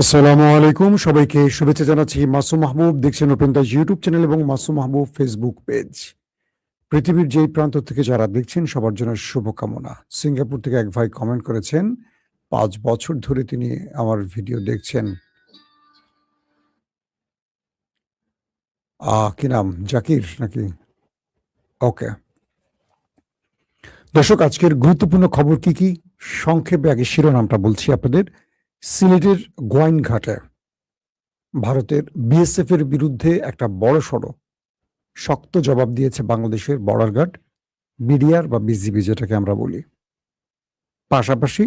আসসালামু আলাইকুম, সবাইকে শুভেচ্ছা জানাচ্ছি। মাসুম মাহবুব দেখছেন ওপেন দ্য ইউটিউব চ্যানেল এবং মাসুম মাহবুব ফেসবুক পেজ। পৃথিবীর যেই প্রান্ত থেকে যারা দেখছেন সবার জন্য শুভকামনা। সিঙ্গাপুর থেকে এক ভাই কমেন্ট করেছেন, ৫ বছর ধরে তিনি আমার ভিডিও দেখছেন। কি নাম, জাকির নাকি? ওকে দর্শক, আজকের গুরুত্বপূর্ণ খবর কি কি সংক্ষেপে আগে শিরোনামটা বলছি আপনাদের। সিলেটের গোয়াইনঘাটে ভারতের বিএসএফ এর বিরুদ্ধে একটা বড়সড় শক্ত জবাব দিয়েছে বাংলাদেশের বর্ডার গার্ড, বিডিআর বা বিজিবি যেটাকে আমরা বলি। পাশাপাশি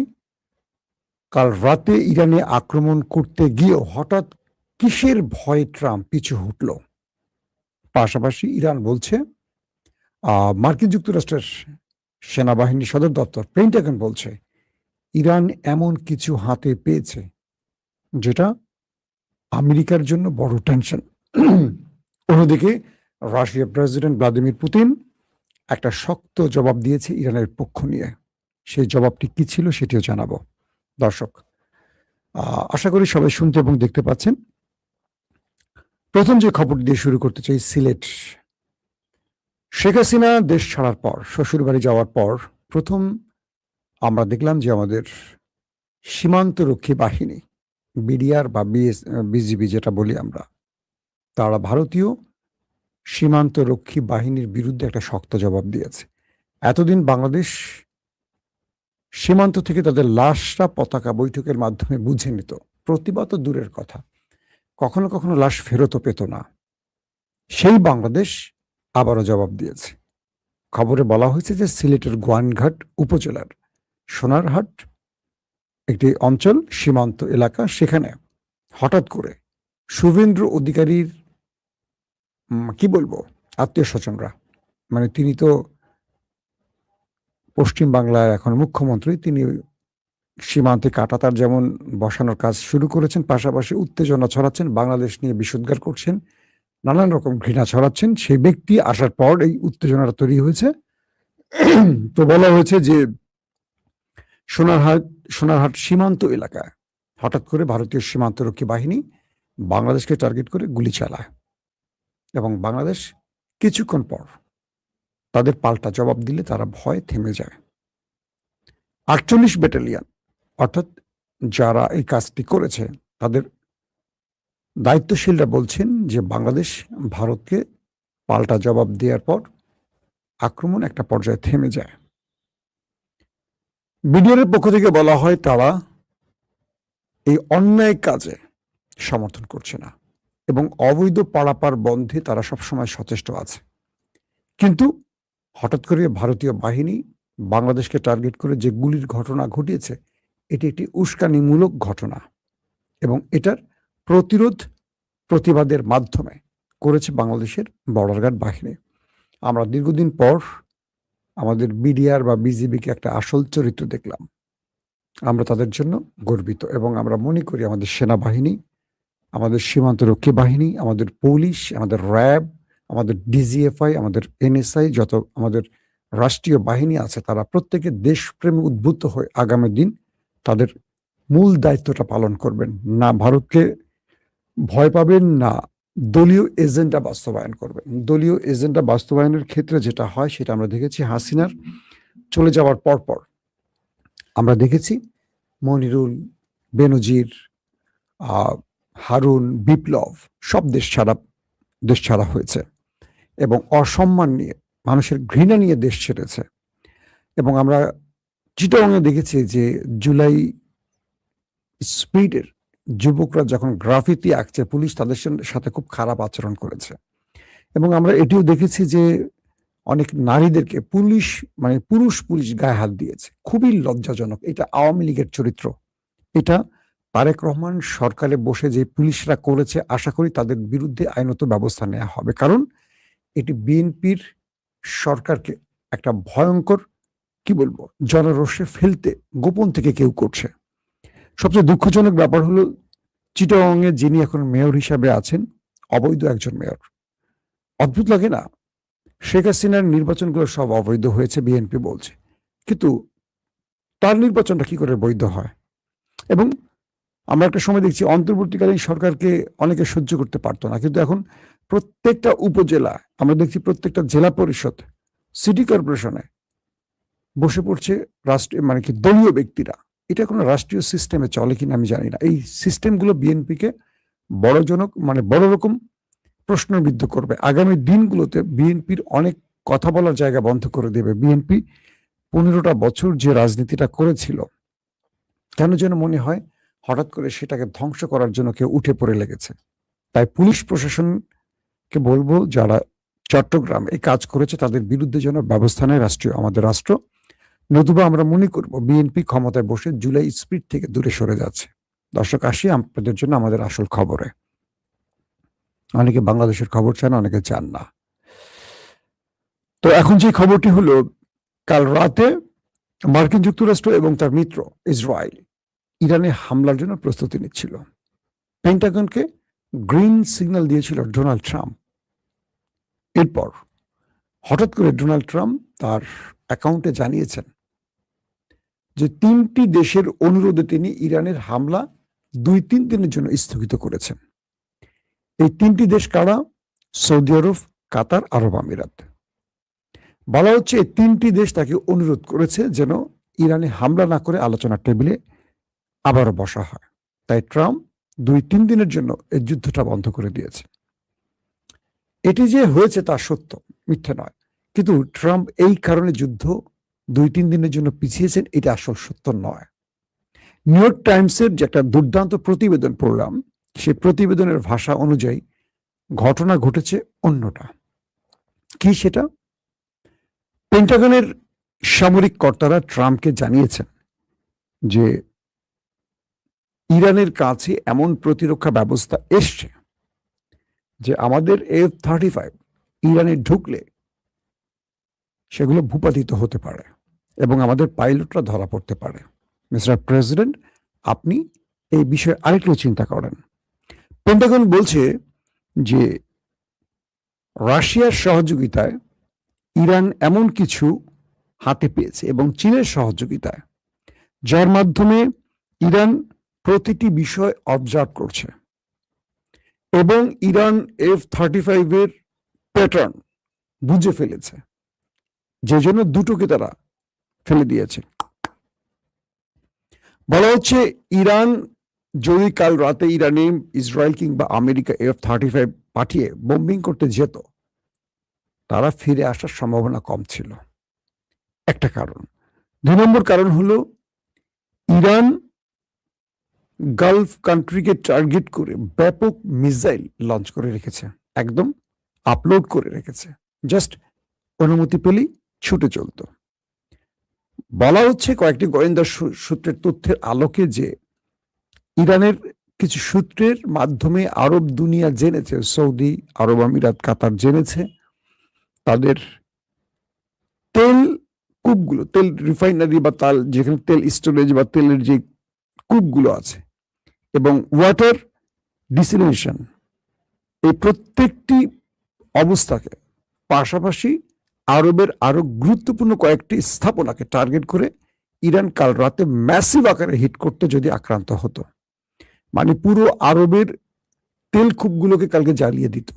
কাল রাতে ইরানে আক্রমণ করতে গিয়েও হঠাৎ কিসের ভয়ে ট্রাম্প পিছু হটল। পাশাপাশি ইরান বলছে, মার্কিন যুক্তরাষ্ট্রের সেনাবাহিনী সদর দপ্তর পেন্টাগন বলছে ইরান এমন কিছু হাতে পেয়েছে যেটা আমেরিকার জন্য বড় টেনশন। অন্যদিকে রাশিয়ার প্রেসিডেন্ট ভ্লাদিমির পুতিন একটা শক্ত জবাব দিয়েছে ইরানের পক্ষ নিয়ে। সেই জবাবটি কি ছিল সেটিও জানাবো। দর্শক, আশা করি সবাই শুনতে এবং দেখতে পাচ্ছেন। প্রথম যে খবর দিয়ে শুরু করতে চাই, সিলেট। শেখ হাসিনা দেশ ছাড়ার পর, শ্বশুর বাড়ি যাওয়ার পর প্রথম আমরা দেখলাম যে আমাদের সীমান্তরক্ষী বাহিনী, বিডিআর বা বিজিবি যেটা বলি আমরা, তারা ভারতীয় সীমান্তরক্ষী বাহিনীর বিরুদ্ধে একটা শক্ত জবাব দিয়েছে। এতদিন বাংলাদেশ সীমান্ত থেকে তাদের লাশটা পতাকা বৈঠকের মাধ্যমে বুঝে নিত, প্রতিবাদ তো দূরের কথা, কখনো কখনো লাশ ফেরতও পেত না। সেই বাংলাদেশ আবারও জবাব দিয়েছে। খবরে বলা হয়েছে যে সিলেটের গোয়াইনঘাট উপজেলার সোনারহাট একটি অঞ্চল, সীমান্ত এলাকা, সেখানে হঠাৎ করে শুভেন্দু অধিকারীর কি বলবো আত্মীয় স্বজনরা, মানে তিনি তো পশ্চিম বাংলার এখন মুখ্যমন্ত্রী, তিনি সীমান্তে কাঁটাতার যেমন বসানোর কাজ শুরু করেছেন, পাশাপাশি উত্তেজনা ছড়াচ্ছেন, বাংলাদেশ নিয়ে বিষোদ্গার করছেন, নানান রকম ঘৃণা ছড়াচ্ছেন। সেই ব্যক্তি আসার পর এই উত্তেজনাটা তৈরি হয়েছে। তো বলা হয়েছে যে সোনারহাট সীমান্ত এলাকায় হঠাৎ করে ভারতীয় সীমান্তরক্ষী বাহিনী বাংলাদেশকে টার্গেট করে গুলি চালায় এবং বাংলাদেশ কিছুক্ষণ পর তাদের পাল্টা জবাব দিলে তারা ভয়ে থেমে যায়। ৪৮ ব্যাটালিয়ন অর্থাৎ যারা এই কাজটি করেছে তাদের দায়িত্বশীলরা বলছেন যে বাংলাদেশ ভারতকে পাল্টা জবাব দেওয়ার পর আক্রমণ একটা পর্যায়ে থেমে যায়। বিডিআরের পক্ষ থেকে বলা হয় তারা এই অন্যায় কাজে সমর্থন করছে না এবং অবৈধ পারাপার বন্ধে তারা সবসময় সচেষ্ট আছে। কিন্তু হঠাৎ করে ভারতীয় বাহিনী বাংলাদেশকে টার্গেট করে যে গুলির ঘটনা ঘটিয়েছে, এটি একটি উস্কানিমূলক ঘটনা এবং এটার প্রতিবাদের মাধ্যমে করেছে বাংলাদেশের বর্ডার গার্ড বাহিনী। আমরা দীর্ঘদিন পর আমাদের বিডিআর বা বিজিবিকে একটা আসল চরিত্র দেখলাম। আমরা তাদের জন্য গর্বিত এবং আমরা মনে করি আমাদের সেনাবাহিনী, আমাদের সীমান্তরক্ষী বাহিনী, আমাদের পুলিশ, আমাদের র্যাব, আমাদের ডিজিএফআই, আমাদের এনএসআই, যত আমাদের রাষ্ট্রীয় বাহিনী আছে, তারা প্রত্যেকে দেশপ্রেমে উদ্বুদ্ধ হয়ে আগামী দিন তাদের মূল দায়িত্বটা পালন করবেন। না ভারতকে ভয় পাবেন, না দলীয় এজেন্ডা বাস্তবায়ন করবেন। দলীয় এজেন্ডা বাস্তবায়নের ক্ষেত্রে যেটা হয় সেটা আমরা দেখেছি হাসিনার চলে যাওয়ার পর আমরা দেখেছি মনিরুল, বেনজির, হারুন, বিপ্লব সব দেশ ছাড়া হয়েছে এবং অসম্মান নিয়ে, মানুষের ঘৃণা নিয়ে দেশ ছেড়েছে। এবং আমরা চিটাগংয়ে দেখেছি যে জুলাই স্পিডের যুবকরা যখন গ্রাফিতি আঁকছে, পুলিশ তাদের সাথে খুব খারাপ আচরণ করেছে। এবং আমরা এটিও দেখেছি যে অনেক নারীদেরকে পুরুষ পুলিশ গায়ে হাত দিয়েছে। খুবই লজ্জাজনক। এটা আওয়ামী লীগের চরিত্র। এটা তারেক রহমান সরকারে বসে যে পুলিশরা করেছে, আশা করি তাদের বিরুদ্ধে আইনত ব্যবস্থা নেওয়া হবে, কারণ এটি বিএনপির সরকারকে একটা ভয়ঙ্কর কি বলবো জনরোষে ফেলতে গোপন থেকে কেউ করছে। সবচেয়ে দুঃখজনক ব্যাপার হলো চিটাগংয়ে যিনি এখন মেয়র হিসাবে আছেন, অবৈধ একজন মেয়র। অদ্ভুত লাগে না? শেখ হাসিনার নির্বাচনগুলো সব অবৈধ হয়েছে বিএনপি বলছে, কিন্তু তার নির্বাচনটা কি করে বৈধ হয়? এবং আমরা একটা সময় দেখছি অন্তর্বর্তীকালীন সরকারকে অনেকে সহ্য করতে পারতো না, কিন্তু এখন প্রত্যেকটা উপজেলা, আমরা দেখছি প্রত্যেকটা জেলা পরিষদ, সিটি কর্পোরেশনে বসে পড়ছে রাষ্ট্রীয় মানে কি দলীয় ব্যক্তিরা। এটা কোনো রাষ্ট্রীয় সিস্টেমে চলে কিনা আমি জানি না। এই সিস্টেমগুলো বিএনপিকে বড়জনক মানে বড় রকম প্রশ্নবিদ্ধ করবে। আগামী দিনগুলোতে বিএনপির অনেক কথা বলার জায়গা বন্ধ করে দেবে। বিএনপি 15টা বছর যে রাজনীতিটা করেছিল, কেন যেন মনে হয় হঠাৎ করে সেটাকে ধ্বংস করার জন্য কেউ উঠে পড়ে লেগেছে। তাই পুলিশ প্রশাসনকে বলবো, যারা চট্টগ্রাম এই কাজ করেছে তাদের বিরুদ্ধে যেন ব্যবস্থা নেয় আমাদের রাষ্ট্র, নতুবা আমরা মনে করব বিএনপি ক্ষমতায় বসে জুলাই স্পিরিট থেকে দূরে সরে যাচ্ছে। দর্শক, আসি আপনাদের জন্য আমাদের আসল খবরে। অনেকে বাংলাদেশের খবর চান, অনেকে চান না। তো এখন যে খবরটি হলো, কাল রাতে মার্কিন যুক্তরাষ্ট্র এবং তার মিত্র ইসরায়েল ইরানে হামলার জন্য প্রস্তুতি নিচ্ছিল। পেন্টাগনকে গ্রিন সিগন্যাল দিয়েছিল ডোনাল্ড ট্রাম্প। এরপর হঠাৎ করে ডোনাল্ড ট্রাম্প তার অ্যাকাউন্টে জানিয়েছেন যে 3টি দেশের অনুরোধে তিনি ইরানের হামলা 2-3 দিনের জন্য স্থগিত করেছেন। এই 3টি দেশ কারা? সৌদি আরব, কাতার, আরব আমিরাত। বলা হচ্ছে এই 3টি দেশ তাকে অনুরোধ করেছে যেন ইরানে হামলা না করে আলোচনার টেবিলে আবারও বসা হয়। তাই ট্রাম্প 2-3 দিনের জন্য এই যুদ্ধটা বন্ধ করে দিয়েছে। এটি যে হয়েছে তা সত্য, মিথ্যে নয়। কিন্তু ট্রাম্প এই কারণে যুদ্ধ 2-3 দিনের জন্য পিছিয়েছেন, এটা আসল সত্য নয়। নিউ ইয়র্ক টাইমসের যে একটা দুর্দান্ত প্রতিবেদন পড়লাম, সেই প্রতিবেদনের ভাষা অনুযায়ী ঘটনা ঘটেছে অন্যটা। কি সেটা? পেন্টাগনের সামরিক কর্তারা ট্রাম্পকে জানিয়েছেন যে ইরানের কাছে এমন প্রতিরক্ষা ব্যবস্থা এসছে যে আমাদের F-35 ইরানে ঢুকলে সেগুলো ভূপাতিত হতে পারে এবং আমাদের পাইলটরা ধরা পড়তে পারে। মিস্টার প্রেসিডেন্ট, আপনি এই বিষয়ে আরেকটু চিন্তা করেন। পেন্টাগন বলছে যে রাশিয়ার সহযোগিতায় ইরান এমন কিছু হাতে পেয়েছে এবং চীনের সহযোগিতায়, যার মাধ্যমে ইরান প্রতিটি বিষয় অবজার্ভ করছে এবং ইরান F-35 এর প্যাটার্ন বুঝে ফেলেছে, যে জন্য দুটোকে তারা ফেলে দিয়েছে। বলা হচ্ছে ইরান যদি কাল রাতে ইরানে ইসরায়েল কিংবা আমেরিকা F-35 পাঠিয়ে বোম্বিং করতে যেত, তারা ফিরে আসার সম্ভাবনা কম ছিল। একটা কারণ। 2 নম্বর কারণ হলো ইরান গালফ কান্ট্রিকে টার্গেট করে ব্যাপক মিসাইল লঞ্চ করে রেখেছে, একদম আপলোড করে রেখেছে, জাস্ট অনুমতি পেলেই ছুটে চলত। বলা হচ্ছে কয়েকটি গোয়েন্দা সূত্রের তথ্যের আলোকে যে ইরানের কিছু সূত্রের মাধ্যমে আরব দুনিয়া জেনেছে, সৌদি আরব আমিরাত, কাতার জেনেছে তাদের তেল কূপগুলো, তেল রিফাইনারি বা তাল যেখানে তেল স্টোরেজ বা তেলের যে কূপগুলো আছে এবং ওয়াটার ডিসিলিনেশন, এই প্রত্যেকটি অবস্থাকে পাশাপাশি আরবের আরো গুরুত্বপূর্ণ কয়েকটি স্থাপনাকে টার্গেট করে ইরান কাল রাতে ম্যাসিভ আকারে হিট করতে যদি আক্রান্ত হতো, মানে পুরো আরবের তেল কূপগুলোকে কালকে জ্বালিয়ে দিত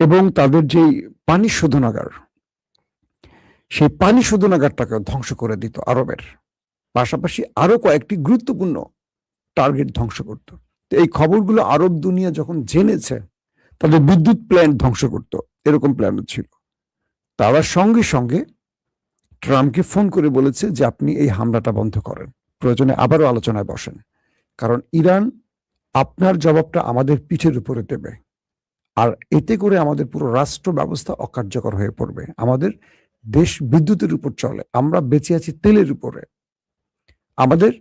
এবং তাদের যে পানি শোধনাগার, সেই পানি শোধনাগারটাকে ধ্বংস করে দিত আরবের, পাশাপাশি আরো কয়েকটি গুরুত্বপূর্ণ টার্গেট ধ্বংস করত। এই খবরগুলো আরব দুনিয়া যখন জেনেছে, তাদের বিদ্যুৎ প্ল্যান্ট ধ্বংস করত, এরকম প্ল্যানও ছিল। তারা সঙ্গে সঙ্গে ট্রাম্পকে ফোন করে বলেছে যে আপনি এই হামলাটা বন্ধ করেন, প্রয়োজনে আবারও আলোচনায় বসেন, কারণ ইরান আপনার জবাবটা আমাদের পিঠের উপরে দেবে, আর এতে করে আমাদের পুরো রাষ্ট্র ব্যবস্থা অকার্যকর হয়ে পড়বে। আমাদের দেশ বিদ্যুতের উপর চলে, আমরা বেঁচে আছি তেলের উপরে, আমাদের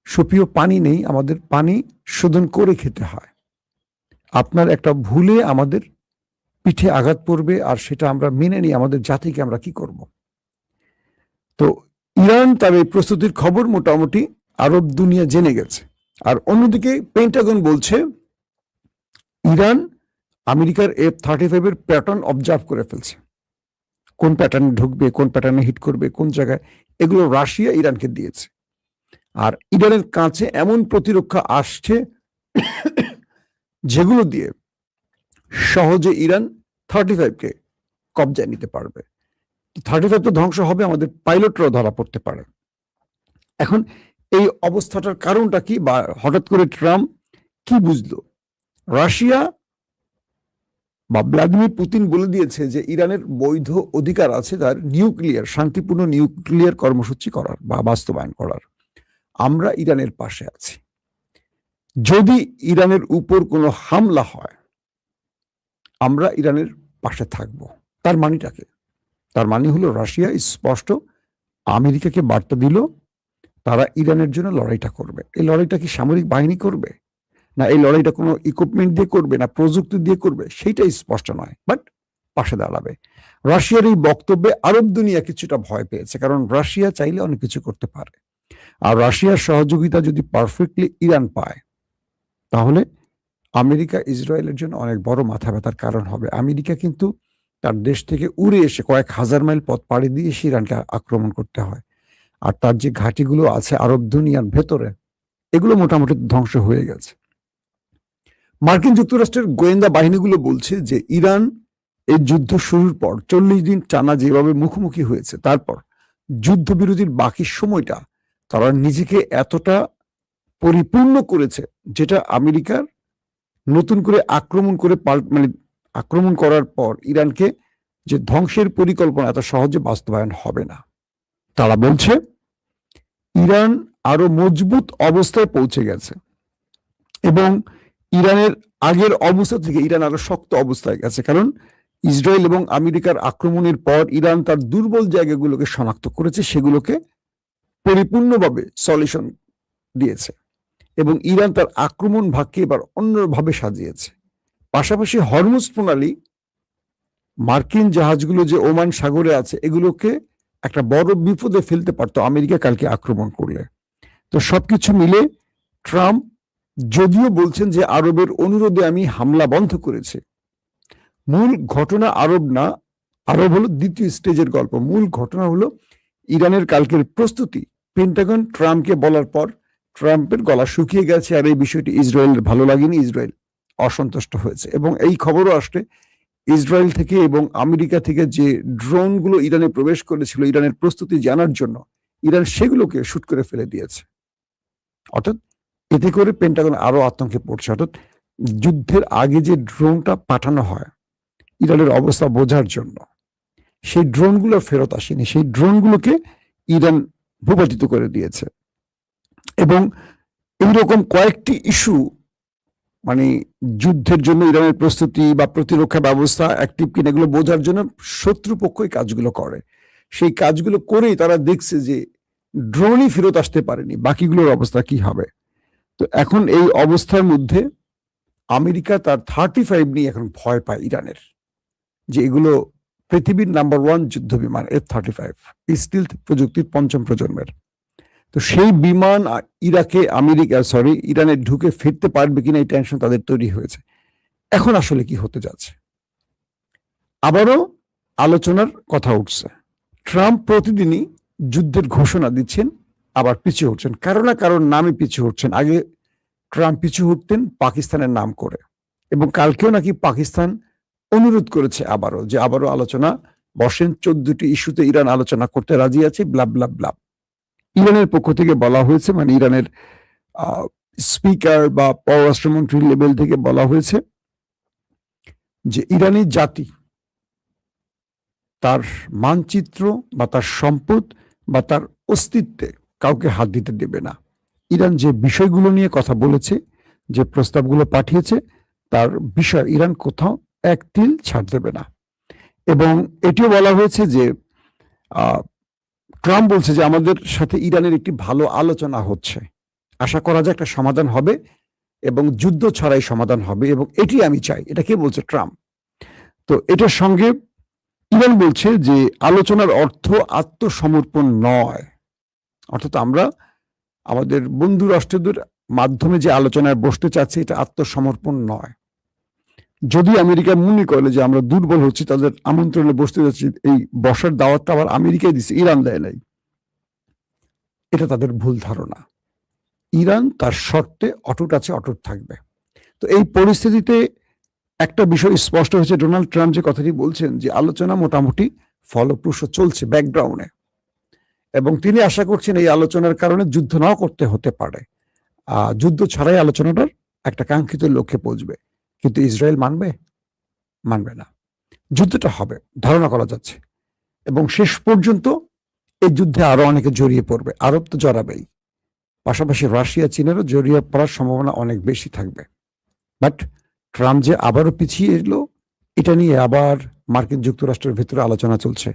সুপ্রিয় পানি নেই, আমাদের পানি শোধন করে খেতে হয়। আপনার একটা ভুলে আমাদের পিঠে আঘাত পড়বে, আর সেটা আমরা মেনে নিই, আমাদের জাতিকে আমরা কি করব? তো ইরান তার এই প্রস্তুতির খবর মোটামুটি আরব দুনিয়া জেনে গেছে। আর অন্যদিকে পেন্টাগন বলছে ইরান আমেরিকার F-35 এর প্যাটার্ন অবজার্ভ করে ফেলছে, কোন প্যাটার্নে ঢুকবে, কোন প্যাটার্নে হিট করবে, কোন জায়গায়, এগুলো রাশিয়া ইরানকে দিয়েছে। আর ইরানের কাছে এমন প্রতিরক্ষা আসছে যেগুলো দিয়ে সহজে ইরান 35কে কবজায় নিতে পারবে। 35 তো ধ্বংস হবে, আমাদের পাইলটরাও ধরা পড়তে পারে। এখন এই অবস্থাটার কারণটা কি, বা হঠাৎ করে ট্রাম্প কি বুঝলো? রাশিয়া বা ভ্লাদিমির পুতিন বলে দিয়েছে যে ইরানের বৈধ অধিকার আছে তার শান্তিপূর্ণ নিউক্লিয়ার কর্মসূচি করার বা বাস্তবায়ন করার। আমরা ইরানের পাশে আছি। যদি ইরানের উপর কোনো হামলা হয়, আমরা ইরানের পাশে থাকব। তার মানেটাকে, তার মানে হলো রাশিয়া স্পষ্ট আমেরিকাকে বার্তা দিল তারা ইরানের জন্য লড়াইটা করবে। এই লড়াইটা কি সামরিক বাহিনী করবে, না এই লড়াইটা কোনো ইকুইপমেন্ট দিয়ে করবে, না প্রযুক্তি দিয়ে করবে, সেইটাই স্পষ্ট নয়, বাট পাশে দাঁড়াবে। রাশিয়ার এই বক্তব্যে আরব দুনিয়া কিছুটা ভয় পেয়েছে, কারণ রাশিয়া চাইলে অনেক কিছু করতে পারে। আর রাশিয়ার সহযোগিতা যদি পারফেক্টলি ইরান পায়, তাহলে আমেরিকা ইসরায়েলের জন্য অনেক বড় মাথা ব্যথার কারণ হবে। আমেরিকা কিন্তু তার দেশ থেকে উড়ে এসে কয়েক হাজার মাইল পথ পাড়ি দিয়ে এসে ইরানকে আক্রমণ করতে হয়। আর তার যে ঘাঁটিগুলো আছে আরব দুনিয়ার ভেতরে, এগুলো মোটামুটি ধ্বংস হয়ে গেছে। মার্কিন যুক্তরাষ্ট্রের গোয়েন্দা বাহিনীগুলো বলছে যে ইরান এই যুদ্ধ শুরুর পর 40 দিন টানা যেভাবে মুখোমুখি হয়েছে, তারপর যুদ্ধবিরতির বাকি সময়টা তারা নিজেকে এতটা পরিপূর্ণ করেছে, যেটা আমেরিকার নতুন করে আক্রমণ করার পর ইরানকে যে ধ্বংসের পরিকল্পনা এত সহজে বাস্তবায়ন হবে না। তারা বলছে ইরান আরো মজবুত অবস্থায় পৌঁছে গেছে এবং ইরানের আগের অবস্থা থেকে ইরান আরো শক্ত অবস্থায় গেছে, কারণ ইসরায়েল এবং আমেরিকার আক্রমণের পর ইরান তার দুর্বল জায়গাগুলোকে শনাক্ত করেছে, সেগুলোকে পরিপূর্ণভাবে সলিউশন দিয়েছে এবং ইরান তার আক্রমণ ভাগকে এবার অন্যভাবে সাজিয়েছে। পাশাপাশি হরমুজ প্রণালী, মার্কিন জাহাজগুলো যে ওমান সাগরে আছে, এগুলোকে একটা বড় বিপদে ফেলতে পারতো আমেরিকা কালকে আক্রমণ করলে। তো সবকিছু মিলে ট্রাম্প যদিও বলছেন যে আরবের অনুরোধে আমি হামলা বন্ধ করেছি, মূল ঘটনা আরব না, আরব হলো দ্বিতীয় স্টেজের গল্প। মূল ঘটনা হলো ইরানের কালকের প্রস্তুতি। পেন্টাগন ট্রাম্পকে বলার পর ট্রাম্পের গলা শুকিয়ে গেছে, আর এই বিষয়টি ইসরায়েলের ভালো লাগেনি, ইসরায়েল অসন্তুষ্ট হয়েছে। এবং এই খবরও আসলে ইসরায়েল থেকে এবং আমেরিকা থেকে যে ড্রোনগুলো ইরানে প্রবেশ করেছিল ইরানের প্রস্তুতি জানার জন্য, ইরান সেগুলোকে শুট করে ফেলে দিয়েছে। অর্থাৎ এতে করে পেন্টাগন আরো আতঙ্কে পড়ছে। অর্থাৎ যুদ্ধের আগে যে ড্রোনটা পাঠানো হয় ইরানের অবস্থা বোঝার জন্য, সেই ড্রোনগুলো ফেরত আসেনি, সেই ড্রোনগুলোকে ইরান ভূপাতিত করে দিয়েছে। এবং এইরকম কয়েকটি ইস্যু, মানে যুদ্ধের জন্য ইরানের প্রস্তুতি বা প্রতিরক্ষা ব্যবস্থা অ্যাক্টিভ কিনা এগুলো বোঝার জন্য শত্রুপক্ষই কাজগুলো করে। সেই কাজগুলো করেই তারা দেখছে যে ড্রোনই ফেরত আসতে পারেনি, বাকিগুলোর অবস্থা কি হবে। তো এখন এই অবস্থার মধ্যে আমেরিকা তার 35 নিয়ে এখন ভয় পায় ইরানের, যে এগুলো পৃথিবীর নাম্বার 1 যুদ্ধ বিমান F-35, স্টিলথ প্রযুক্তির 5ম প্রজন্মের। তো সেই বিমান ইরানে ঢুকে ফিরতে পারবে কিনা এই টেনশন তাদের তৈরি হয়েছে। এখন আসলে কি হতে যাচ্ছে? আবারও আলোচনার কথা উঠছে। ট্রাম্প প্রতিদিনই যুদ্ধের ঘোষণা দিচ্ছেন, আবার পিছু হচ্ছেন, কারো না কারোর নামে পিছু হচ্ছেন। আগে ট্রাম্প পিছু হতেন পাকিস্তানের নাম করে, এবং কালকেও নাকি পাকিস্তান অনুরোধ করেছে আবারও আলোচনা বসেন, 14টি ইস্যুতে ইরান আলোচনা করতে রাজি আছে, ব্লা ব্লা ব্লা। ইরানের পক্ষ থেকে বলা হয়েছে, মানে ইরানের স্পিকার বা পররাষ্ট্রমন্ত্রী লেভেল থেকে বলা হয়েছে যে ইরানি জাতি তার মানচিত্র বা তার সম্পদ বা তার অস্তিত্বে কাউকে হাত দিতে দেবে না। ইরান যে বিষয়গুলো নিয়ে কথা বলেছে, যে প্রস্তাবগুলো পাঠিয়েছে, তার বিষয় ইরান কোথাও এক তিল ছাড় দেবে না। এবং এটিও বলা হয়েছে যে ট্রাম্প বলছে যে আমাদের সাথে ইরানের একটি ভালো আলোচনা হচ্ছে, আশা করা যায় একটা সমাধান হবে এবং যুদ্ধ ছাড়াই সমাধান হবে, এবং এটি আমি চাই। এটা কে বলছে? ট্রাম্প। তো এটার সঙ্গে ইরান বলছে যে আলোচনার অর্থ আত্মসমর্পণ নয়, অর্থাৎ আমরা আমাদের বন্ধু রাষ্ট্রদের মাধ্যমে যে আলোচনায় বসতে চাচ্ছি এটা আত্মসমর্পণ নয়। যদি আমেরিকা মনে করে যে আমরা দুর্বল হচ্ছি, তাদের আমন্ত্রণে বসতে যাচ্ছি, এই বসার দাওয়াতটা আবার আমেরিকায় দিচ্ছে, ইরান দেয় নাই, এটা তাদের ভুল ধারণা। ইরান তার শর্তে অটুট আছে, অটুট থাকবে। তো এই পরিস্থিতিতে একটা বিষয় স্পষ্ট হয়েছে, ডোনাল্ড ট্রাম্প যে কথাটি বলছেন যে আলোচনা মোটামুটি ফলপ্রসূ চলছে ব্যাকগ্রাউন্ডে, এবং তিনি আশা করছেন এই আলোচনার কারণে যুদ্ধ নাও করতে হতে পারে, যুদ্ধ ছাড়াই আলোচনাটার একটা কাঙ্ক্ষিত লক্ষ্যে পৌঁছবে। কিন্তু ইসরায়েল মানবে না, যুদ্ধটা হবে ধারণা করা যাচ্ছে, এবং শেষ পর্যন্ত এই যুদ্ধে আরো অনেকে জড়িয়ে পড়বে। আরব তো জড়াবেই, পাশাপাশি রাশিয়া চীনেরও জড়িয়ে পড়ার সম্ভাবনা অনেক বেশি থাকবে। বাট ট্রাম্প যে আবারও পিছিয়ে এলো, এটা নিয়ে আবার মার্কিন যুক্তরাষ্ট্রের ভেতরে আলোচনা চলছে।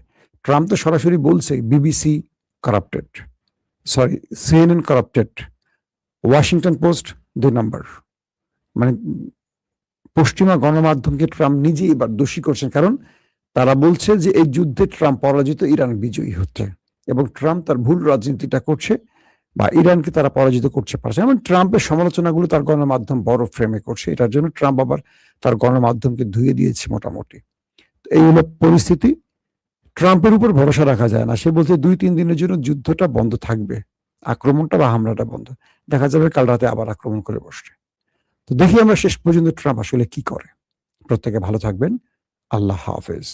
ট্রাম্প তো সরাসরি বলছে BBC corrupted, sorry CNN corrupted, Washington post 2 নম্বর। মানে পশ্চিমা গণমাধ্যমকে ট্রাম্প নিজেই এবার দোষী করছেন, কারণ তারা বলছে যে এই যুদ্ধে ট্রাম্প পরাজিত, ইরান বিজয়ী হচ্ছে, এবং ট্রাম্প তার ভুল রাজনীতিটা করছে বা ইরানকে তারা পরাজিত করতে পারছে। এমন ট্রাম্পের সমালোচনাগুলো তার গণমাধ্যম বড় ফ্রেমে করছে, এটার জন্য ট্রাম্প আবার তার গণমাধ্যমকে ধুয়ে দিয়েছে মোটামুটি। এই হলো পরিস্থিতি। ট্রাম্পের উপর ভরসা রাখা যায় না। সে বলছে 2-3 দিনের জন্য যুদ্ধটা বন্ধ থাকবে, আক্রমণটা বা হামলাটা বন্ধ। দেখা যাবে কাল রাতে আবার আক্রমণ করে বসছে। তো দেখি আমরা শেষ পর্যন্ত ট্রাম্প আসলে কি করে। প্রত্যেকে ভালো থাকবেন। আল্লাহ হাফেজ।